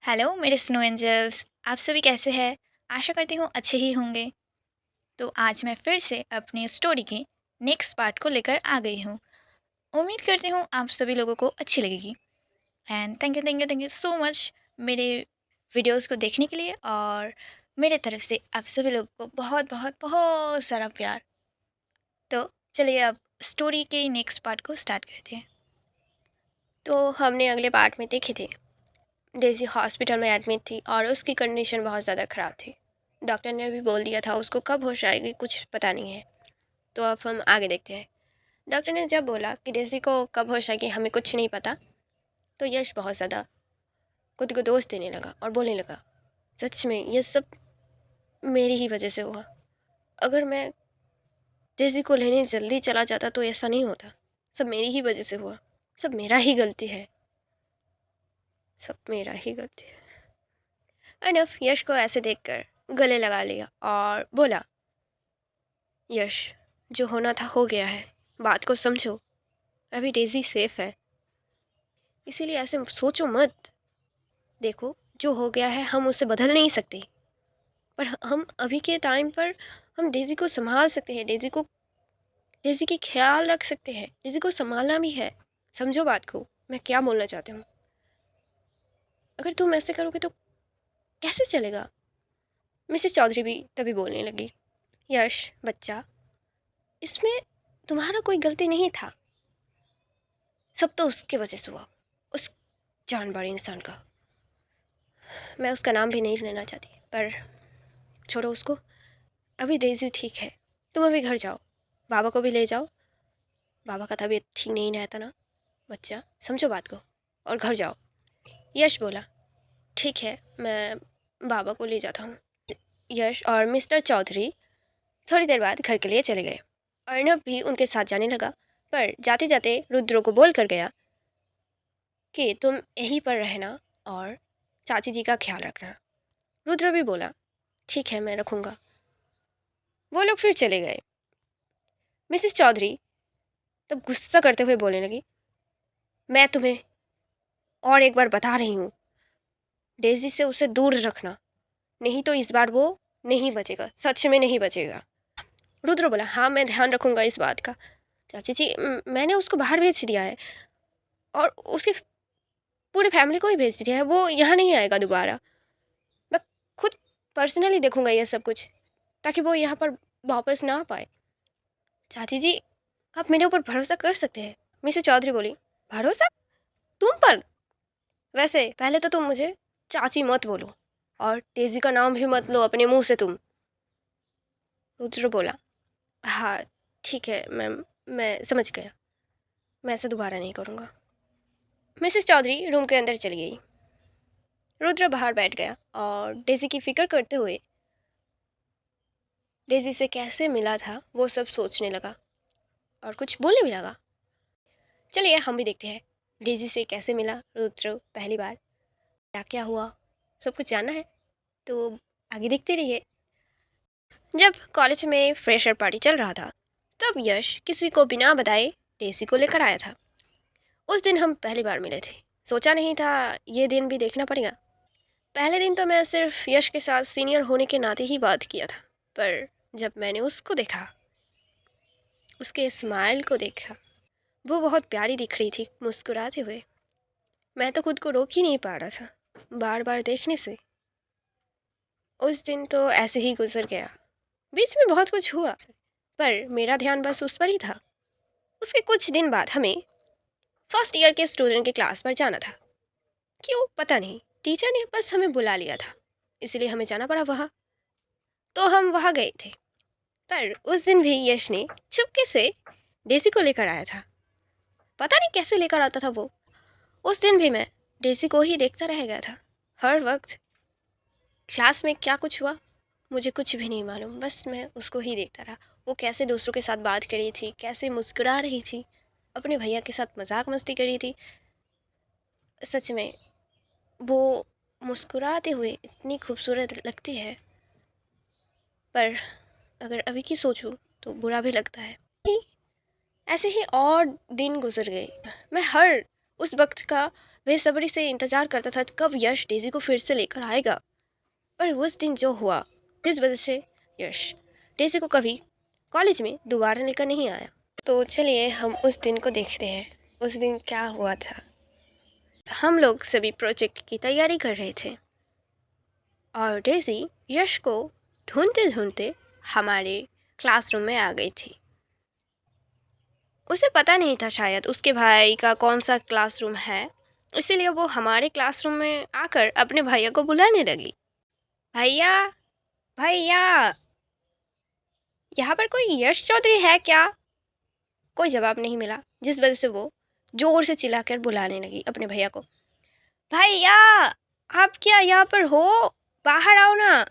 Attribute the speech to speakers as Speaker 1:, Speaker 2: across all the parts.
Speaker 1: Hello मेरे snow angels. आप सभी कैसे हैं? आशा करती हूँ अच्छे ही होंगे। तो आज मैं फिर से अपनी स्टोरी के नेक्स्ट पार्ट को लेकर आ गई हूँ। उम्मीद करती हूँ आप सभी लोगों को अच्छी लगेगी। And thank you so much मेरे वीडियोस को देखने के लिए, और मेरे तरफ से आप सभी लोगों को बहुत बहुत बहुत सारा प्यार। तो चलिए अब स्टोरी के नेक्स्ट पार्ट को स्टार्ट करते हैं।
Speaker 2: तो हमने अगले पार्ट में देखे थे, डेज़ी हॉस्पिटल में एडमिट थी और उसकी कंडीशन बहुत ज़्यादा ख़राब थी। डॉक्टर ने भी बोल दिया था उसको कब होश आएगी कुछ पता नहीं है। तो अब हम आगे देखते हैं। डॉक्टर ने जब बोला कि डेज़ी को कब होश आएगी हमें कुछ नहीं पता, तो यश बहुत ज़्यादा खुद को दोष देने लगा और बोलने लगा, सच में ये सब मेरी ही वजह से हुआ। अगर मैं डेज़ी को लेने जल्दी चला जाता तो ऐसा नहीं होता। सब मेरी ही वजह से हुआ। सब मेरा ही गलती है। सब मेरा ही गलती है। अनफ यश को ऐसे देखकर गले लगा लिया और बोला, यश, जो होना था हो गया है, बात को समझो। अभी डेजी सेफ है, इसीलिए ऐसे सोचो मत। देखो, जो हो गया है हम उसे बदल नहीं सकते, पर हम अभी के टाइम पर हम डेजी को संभाल सकते हैं। डेजी की ख्याल रख सकते हैं। डेजी को संभालना भी है। समझो बात को, मैं क्या बोलना चाहती हूँ। अगर तुम ऐसे करोगे तो कैसे चलेगा? मिसेस चौधरी भी तभी बोलने लगी, यश बच्चा, इसमें तुम्हारा कोई गलती नहीं था। सब तो उसकी वजह से हुआ, उस जानवर इंसान का। मैं उसका नाम भी नहीं लेना चाहती, पर छोड़ो उसको। अभी डेजी ठीक है, तुम अभी घर जाओ, बाबा को भी ले जाओ। बाबा का तबीयत ठीक नहीं रहता ना बच्चा, समझो बात को और घर जाओ। यश बोला, ठीक है, मैं बाबा को ले जाता हूँ। यश और मिस्टर चौधरी थोड़ी देर बाद घर के लिए चले गए। अर्नब भी उनके साथ जाने लगा, पर जाते जाते रुद्र को बोल कर गया कि तुम यहीं पर रहना और चाची जी का ख्याल रखना। रुद्र भी बोला, ठीक है, मैं रखूँगा। वो लोग फिर चले गए। मिसेस चौधरी तब गुस्सा करते हुए बोलने लगी, मैं तुम्हें और एक बार बता रही हूँ, डेजी से उसे दूर रखना, नहीं तो इस बार वो नहीं बचेगा, सच में नहीं बचेगा। रुद्र बोला, हाँ मैं ध्यान रखूँगा इस बात का। चाची जी, मैंने उसको बाहर भेज दिया है और उसकी पूरी फैमिली को ही भेज दिया है। वो यहाँ नहीं आएगा दोबारा। मैं खुद पर्सनली देखूँगा ये सब कुछ, ताकि वो यहाँ पर वापस ना आ पाए। चाची जी, आप मेरे ऊपर भरोसा कर सकते हैं। मिसेस चौधरी बोली, भरोसा तुम पर? वैसे पहले तो तुम मुझे चाची मत बोलो और डेजी का नाम भी मत लो अपने मुंह से तुम। रुद्र बोला, हाँ ठीक है मैम, मैं समझ गया, मैं ऐसा दोबारा नहीं करूँगा। मिसेस चौधरी रूम के अंदर चली गई। रुद्र बाहर बैठ गया और डेजी की फिक्र करते हुए डेजी से कैसे मिला था वो सब सोचने लगा और कुछ बोलने भी लगा। चलिए हम भी देखते हैं डेजी से कैसे मिला रुद्र पहली बार, क्या क्या हुआ, सब कुछ जानना है तो आगे देखते रहिए। जब कॉलेज में फ्रेशर पार्टी चल रहा था, तब यश किसी को बिना बताए डेजी को लेकर आया था। उस दिन हम पहली बार मिले थे। सोचा नहीं था ये दिन भी देखना पड़ेगा। पहले दिन तो मैं सिर्फ यश के साथ सीनियर होने के नाते ही बात किया था, पर जब मैंने उसको देखा, उसके स्माइल को देखा, वो बहुत प्यारी दिख रही थी मुस्कुराते हुए। मैं तो खुद को रोक ही नहीं पा रहा था बार बार देखने से। उस दिन तो ऐसे ही गुजर गया। बीच में बहुत कुछ हुआ, पर मेरा ध्यान बस उस पर ही था। उसके कुछ दिन बाद हमें फर्स्ट ईयर के स्टूडेंट के क्लास पर जाना था। क्यों पता नहीं, टीचर ने बस हमें बुला लिया था, इसलिए हमें जाना पड़ा वहाँ। तो हम वहाँ गए थे, पर उस दिन भी यश ने चुपके से डेसी को लेकर आया था। पता नहीं कैसे लेकर आता था वो। उस दिन भी मैं डेसी को ही देखता रह गया था हर वक्त। क्लास में क्या कुछ हुआ मुझे कुछ भी नहीं मालूम, बस मैं उसको ही देखता रहा। वो कैसे दूसरों के साथ बात कर रही थी, कैसे मुस्कुरा रही थी, अपने भैया के साथ मजाक मस्ती कर रही थी। सच में वो मुस्कुराते हुए इतनी खूबसूरत लगती है, पर अगर अभी की सोचूं तो बुरा भी लगता है। ऐसे ही और दिन गुजर गए। मैं हर उस वक्त का बेसब्री से इंतज़ार करता था कब यश डेज़ी को फिर से लेकर आएगा। पर उस दिन जो हुआ, जिस वजह से यश डेज़ी को कभी कॉलेज में दोबारा लेकर नहीं आया। तो चलिए हम उस दिन को देखते हैं। उस दिन क्या हुआ था। हम लोग सभी प्रोजेक्ट की तैयारी कर रहे थे और डेज़ी यश को ढूंढते ढूंढते हमारे क्लासरूम में आ गई थी। उसे पता नहीं था शायद उसके भाई का कौन सा क्लासरूम है, इसीलिए वो हमारे क्लासरूम में आकर अपने भैया को बुलाने लगी। भैया, भैया, यहाँ पर कोई यश चौधरी है क्या? कोई जवाब नहीं मिला, जिस वजह से वो जोर से चिल्लाकर बुलाने लगी अपने भैया को। भैया, आप क्या यहाँ पर हो? बाहर आओ ना।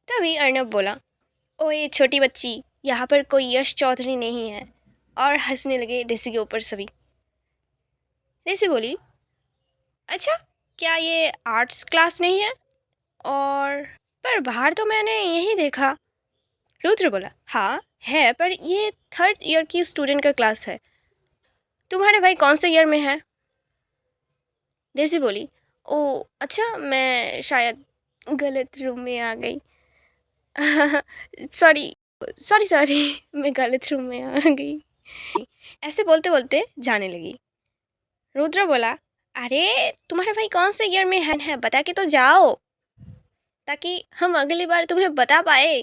Speaker 2: तभी अर्नब बोला, ओए छोटी बच्ची, यहाँ पर कोई यश चौधरी नहीं है। और हंसने लगे डेसी के ऊपर सभी। डेसी बोली, अच्छा, क्या ये आर्ट्स क्लास नहीं है? और पर बाहर तो मैंने यही देखा। रुद्र बोला, हाँ है, पर ये 3rd ईयर की स्टूडेंट का क्लास है। तुम्हारे भाई कौन से ईयर में है? डेसी बोली, ओ अच्छा, मैं शायद गलत रूम में आ गई। सॉरी सॉरी सॉरी, मैं गलत रूम में आ गई। ऐसे बोलते बोलते जाने लगी। रुद्र बोला, अरे तुम्हारा भाई कौन से ईयर में है बता के तो जाओ, ताकि हम अगली बार तुम्हें बता पाए।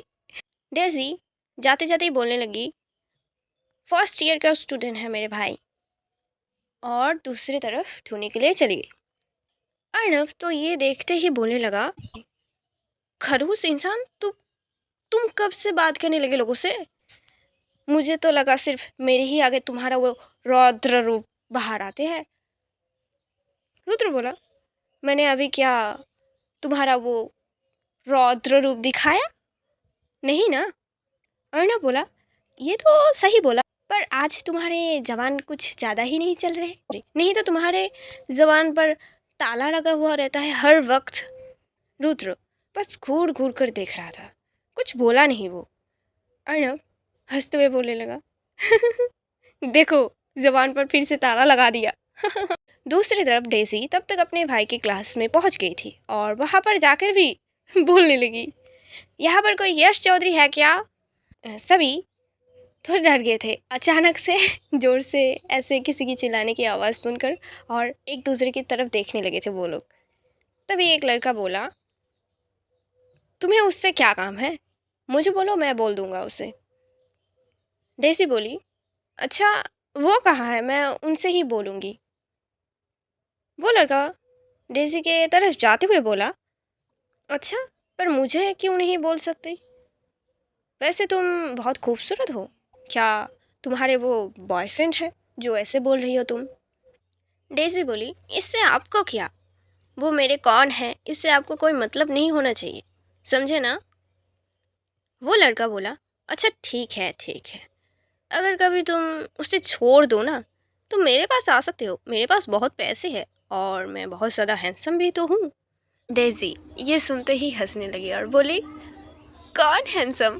Speaker 2: डेजी जाते जाते ही बोलने लगी, 1st ईयर का स्टूडेंट है मेरे भाई। और दूसरी तरफ ढूंढने के लिए चली गई। अर्णव तो ये देखते ही बोलने लगा, खड़ूस इंसान, तुम कब से बात करने लगे लोगों से? मुझे तो लगा सिर्फ मेरे ही आगे तुम्हारा वो रौद्र रूप बाहर आते हैं। रुद्र बोला, मैंने अभी क्या तुम्हारा वो रौद्र रूप दिखाया? नहीं ना? अर्णव बोला, ये तो सही बोला, पर आज तुम्हारे जवान कुछ ज़्यादा ही नहीं चल रहे। नहीं तो तुम्हारे जवान पर ताला लगा हुआ रहता है हर वक्त। रुद्र बस घूर घूर कर देख रहा था, कुछ बोला नहीं वो। अर्णव हंसते हुए बोलने लगा, देखो, जबान पर फिर से ताला लगा दिया। दूसरी तरफ डेजी तब तक अपने भाई की क्लास में पहुंच गई थी और वहां पर जाकर भी बोलने लगी, यहाँ पर कोई यश चौधरी है क्या? सभी थोड़े डर गए थे अचानक से जोर से ऐसे किसी की चिल्लाने की आवाज़ सुनकर, और एक दूसरे की तरफ देखने लगे थे वो लोग। तभी एक लड़का बोला, तुम्हें उससे क्या काम है? मुझे बोलो, मैं बोल दूंगा उसे। डेजी बोली, अच्छा, वो कहाँ है? मैं उनसे ही बोलूँगी। वो लड़का डेजी के तरफ जाते हुए बोला, अच्छा, पर मुझे क्यों नहीं बोल सकती? वैसे तुम बहुत खूबसूरत हो। क्या तुम्हारे वो बॉयफ्रेंड है जो ऐसे बोल रही हो तुम? डेजी बोली, इससे आपको क्या? वो मेरे कौन है, इससे आपको कोई मतलब नहीं होना चाहिए, समझे ना? वो लड़का बोला, अच्छा ठीक है ठीक है, अगर कभी तुम उसे छोड़ दो ना तो मेरे पास आ सकते हो, मेरे पास बहुत पैसे हैं और मैं बहुत ज़्यादा हैंडसम भी तो हूँ। डेजी ये सुनते ही हंसने लगी और बोली, कौन हैंडसम?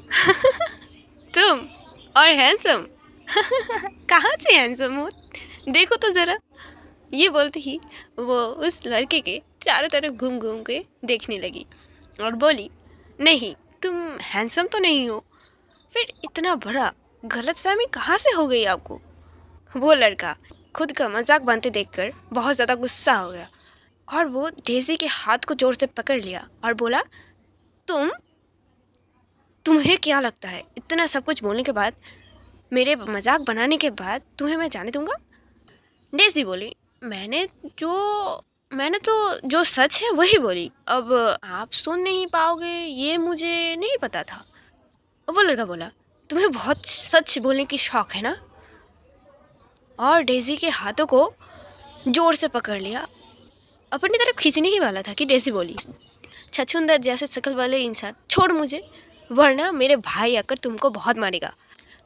Speaker 2: तुम? और हैंडसम? कहाँ से हैंडसम हो? देखो तो ज़रा। ये बोलते ही वो उस लड़के के चारों तरफ घूम घूम के देखने लगी और बोली, नहीं, तुम हैंडसम तो नहीं हो। फिर इतना बड़ा गलतफहमी कहाँ से हो गई आपको? वो लड़का खुद का मजाक बनते देखकर बहुत ज़्यादा गुस्सा हो गया और वो डेजी के हाथ को जोर से पकड़ लिया और बोला, तुम्हें क्या लगता है इतना सब कुछ बोलने के बाद, मेरे मजाक बनाने के बाद तुम्हें मैं जाने दूंगा? डेजी बोली, मैंने मैंने तो जो सच है वही बोली, अब आप सुन नहीं पाओगे ये मुझे नहीं पता था। वो लड़का बोला, तुम्हें बहुत सच बोलने की शौक है ना? और डेजी के हाथों को जोर से पकड़ लिया, अपनी तरफ खींचने ही वाला था कि डेजी बोली, छछूंदर जैसे शक्ल वाले इंसान, छोड़ मुझे, वरना मेरे भाई आकर तुमको बहुत मारेगा।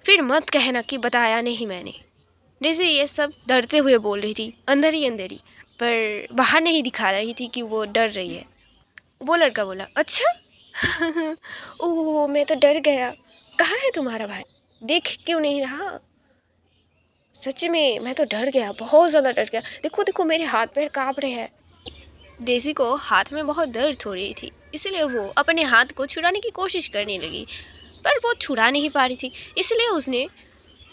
Speaker 2: फिर मत कहना कि बताया नहीं मैंने। डेजी ये सब डरते हुए बोल रही थी, अंदर ही अंदर ही, पर बाहर नहीं दिखा रही थी कि वो डर रही है। वो लड़का बोला, अच्छा। ओह, मैं तो डर गया। कहाँ है तुम्हारा भाई? देख क्यों नहीं रहा? सच में मैं तो डर गया, बहुत ज़्यादा डर गया। देखो देखो मेरे हाथ पैर काँप रहे हैं। डेज़ी को हाथ में बहुत दर्द हो रही थी, इसलिए वो अपने हाथ को छुड़ाने की कोशिश करने लगी, पर वो छुड़ा नहीं पा रही थी, इसलिए उसने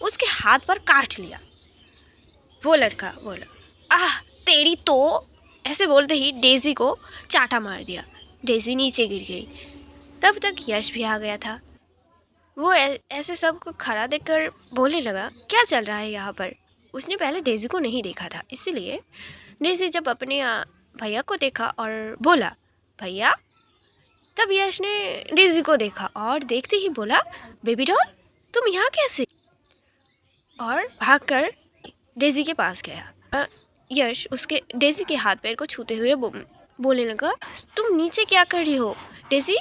Speaker 2: उसके हाथ पर काट लिया। वो लड़का बोला, आह तेरी तो, ऐसे बोलते ही डेज़ी को चाटा मार दिया। डेज़ी नीचे गिर गई। तब तक यश भी आ गया था। वो ऐसे सब को खड़ा देखकर बोलने लगा, क्या चल रहा है यहाँ पर। उसने पहले डेज़ी को नहीं देखा था, इसीलिए डेज़ी जब अपने भैया को देखा और बोला, भैया, तब यश ने डेज़ी को देखा और देखते ही बोला, बेबी डॉल तुम यहाँ कैसे, और भागकर डेज़ी के पास गया। यश उसके डेज़ी के हाथ पैर को छूते हुए बोलने लगा, तुम नीचे क्या कर रही हो डेज़ी।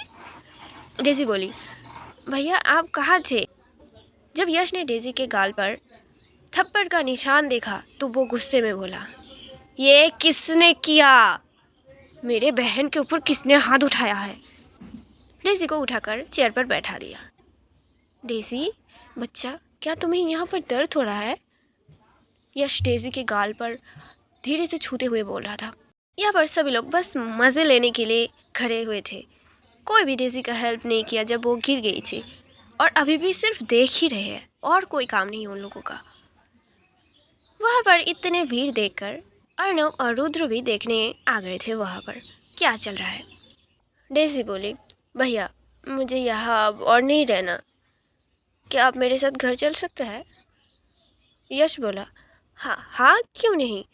Speaker 2: डेज़ी बोली, भैया आप कहाँ थे। जब यश ने डेज़ी के गाल पर थप्पड़ का निशान देखा तो वो गुस्से में बोला, ये किसने किया, मेरे बहन के ऊपर किसने हाथ उठाया है। डेज़ी को उठाकर चेयर पर बैठा दिया। डेज़ी बच्चा, क्या तुम्हें यहाँ पर दर्द हो रहा है। यश डेज़ी के गाल पर धीरे से छूते हुए बोल रहा था। यहाँ पर सभी लोग बस मज़े लेने के लिए खड़े हुए थे। कोई भी डेज़ी का हेल्प नहीं किया जब वो गिर गई थी, और अभी भी सिर्फ देख ही रहे हैं और कोई काम नहीं उन लोगों का। वहाँ पर इतने भीड़ देखकर अर्णव और रुद्र भी देखने आ गए थे वहाँ पर क्या चल रहा है। डेज़ी बोली, भैया मुझे यहाँ अब और नहीं रहना, क्या आप मेरे साथ घर चल सकते हैं। यश बोला, हाँ हाँ क्यों नहीं,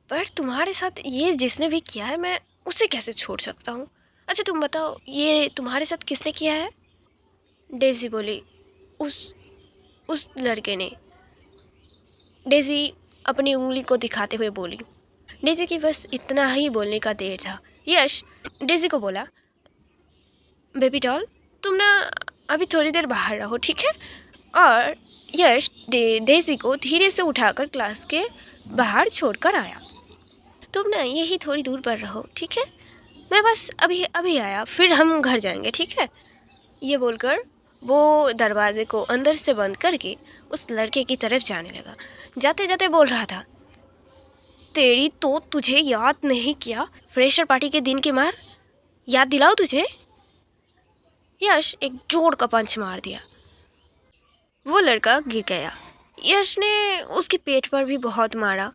Speaker 2: पर तुम्हारे साथ ये जिसने भी किया है मैं उसे कैसे छोड़ सकता हूँ। अच्छा तुम बताओ ये तुम्हारे साथ किसने किया है। डेज़ी बोली, उस लड़के ने। डेज़ी अपनी उंगली को दिखाते हुए बोली। डेज़ी की बस इतना ही बोलने का देर था। यश डेज़ी को बोला, बेबी डॉल तुम ना अभी थोड़ी देर बाहर रहो, ठीक है। और यश डेज़ी को धीरे से उठाकर क्लास के बाहर छोड़कर आया। तुम ना यही थोड़ी दूर पर रहो, ठीक है, मैं बस अभी अभी आया, फिर हम घर जाएंगे, ठीक है। ये बोलकर वो दरवाजे को अंदर से बंद करके उस लड़के की तरफ जाने लगा। जाते जाते बोल रहा था, तेरी तो, तुझे याद नहीं किया फ्रेशर पार्टी के दिन की मार, याद दिलाओ तुझे। यश एक जोर का पंच मार दिया। वो लड़का गिर गया। यश ने उसके पेट पर भी बहुत मारा,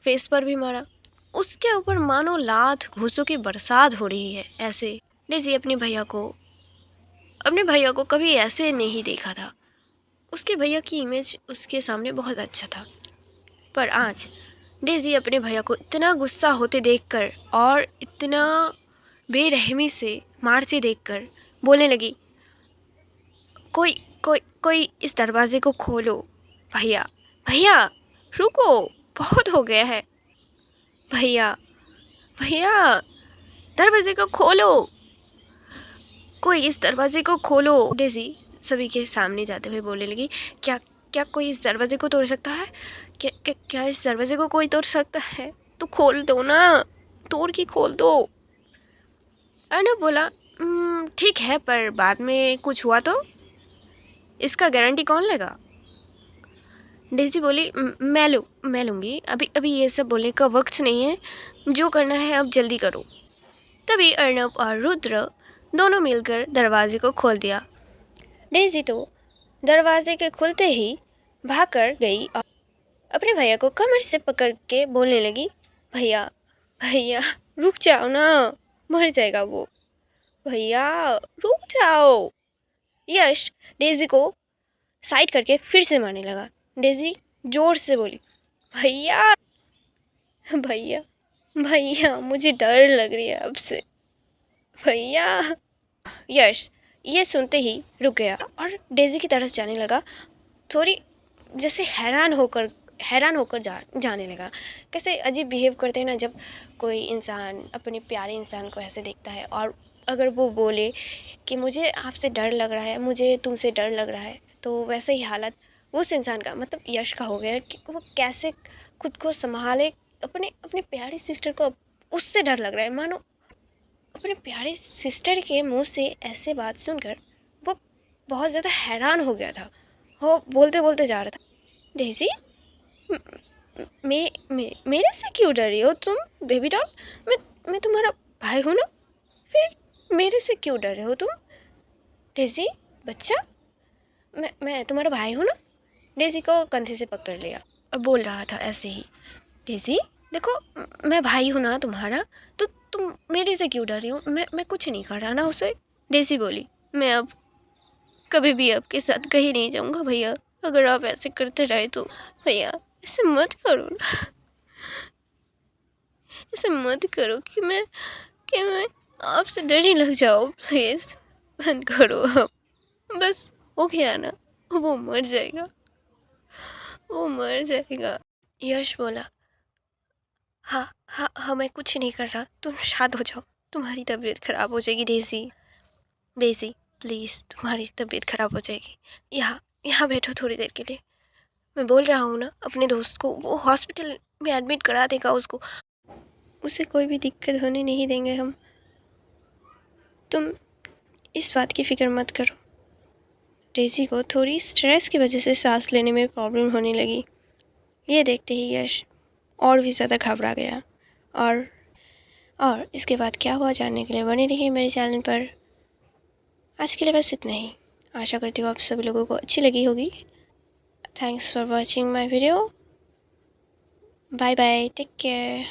Speaker 2: फेस पर भी मारा। उसके ऊपर मानो लात घूसों की बरसात हो रही है। ऐसे डेज़ी अपने भैया को कभी ऐसे नहीं देखा था। उसके भैया की इमेज उसके सामने बहुत अच्छा था, पर आज डेज़ी अपने भैया को इतना गुस्सा होते देखकर और इतना बेरहमी से मारते देखकर बोलने लगी, कोई कोई कोई इस दरवाजे को खोलो। भैया भैया रुको, बहुत हो गया है। भैया भैया दरवाजे को खोलो, कोई इस दरवाजे को खोलो। डेज़ी सभी के सामने जाते हुए बोलने लगी, क्या क्या कोई इस दरवाजे को तोड़ सकता है, क्या इस दरवाजे को कोई तोड़ सकता है, तो खोल दो ना, तोड़ के खोल दो। अर्णव बोला, ठीक है, पर बाद में कुछ हुआ तो इसका गारंटी कौन लेगा। डेज़ी बोली, मैं लूँगी, अभी ये सब बोलने का वक्त नहीं है, जो करना है अब जल्दी करो। तभी अर्णव और रुद्र दोनों मिलकर दरवाजे को खोल दिया। डेज़ी तो दरवाजे के खुलते ही भाग कर गई और अपने भैया को कमर से पकड़ के बोलने लगी, भैया भैया रुक जाओ ना, मर जाएगा वो, भैया रुक जाओ। यश डेज़ी को साइड करके फिर से मारने लगा। डेज़ी जोर से बोली, भैया भैया भैया मुझे डर लग रही है अब से, भैया। यश ये सुनते ही रुक गया और डेज़ी की तरफ जाने लगा, थोड़ी जैसे हैरान होकर जाने लगा। कैसे अजीब बिहेव करते हैं ना जब कोई इंसान अपने प्यारे इंसान को ऐसे देखता है, और अगर वो बोले कि मुझे आपसे डर लग रहा है, मुझे तुमसे डर लग रहा है, तो वैसे ही हालत उस इंसान का मतलब यश का हो गया कि वो कैसे खुद को संभाले। अपने अपने प्यारी सिस्टर को उससे डर लग रहा है, मानो अपने प्यारे सिस्टर के मुंह से ऐसे बात सुनकर वो बहुत ज़्यादा हैरान हो गया था। वो बोलते बोलते जा रहा था, डेज़ी मेरे से क्यों डर रही हो तुम बेबी डॉल? मैं तुम्हारा भाई हूँ ना, फिर मेरे से क्यों डर रहे हो तुम? डेज़ी बच्चा, मैं तुम्हारा भाई हूँ ना। डेज़ी को कंधे से पकड़ लिया और बोल रहा था ऐसे ही, डेज़ी देखो मैं भाई हूँ ना तुम्हारा, तो तुम मेरे से क्यों डर रही हो? मैं कुछ नहीं कर रहा ना उसे। डेज़ी बोली, मैं अब कभी भी आपके साथ कहीं नहीं जाऊँगा भैया, अगर आप ऐसे करते रहे तो। भैया ऐसे मत करो ना, ऐसे मत करो कि मैं आपसे डरने लग जाओ, प्लीज़ बंद करो अब। बस हो गया ना, वो मर जाएगा, वो मर जाएगा। यश बोला, हाँ हाँ हाँ मैं कुछ नहीं कर रहा, तुम शांत हो जाओ, तुम्हारी तबीयत ख़राब हो जाएगी डेज़ी। डेज़ी प्लीज़, तुम्हारी तबीयत ख़राब हो जाएगी, यहाँ यहाँ बैठो थोड़ी देर के लिए। मैं बोल रहा हूँ ना अपने दोस्त को, वो हॉस्पिटल में एडमिट करा देगा उसको, उसे कोई भी दिक्कत होने नहीं देंगे हम। तुम इस बात की फ़िक्र मत करो। डेज़ी को थोड़ी स्ट्रेस की वजह से सांस लेने में प्रॉब्लम होने लगी। ये देखते ही यश और भी ज़्यादा घबरा गया। और इसके बाद क्या हुआ जानने के लिए बने रहिए मेरे चैनल पर। आज के लिए बस इतना ही। आशा करती हूँ आप सभी लोगों को अच्छी लगी होगी। Thanks for watching my video. Bye bye, take care.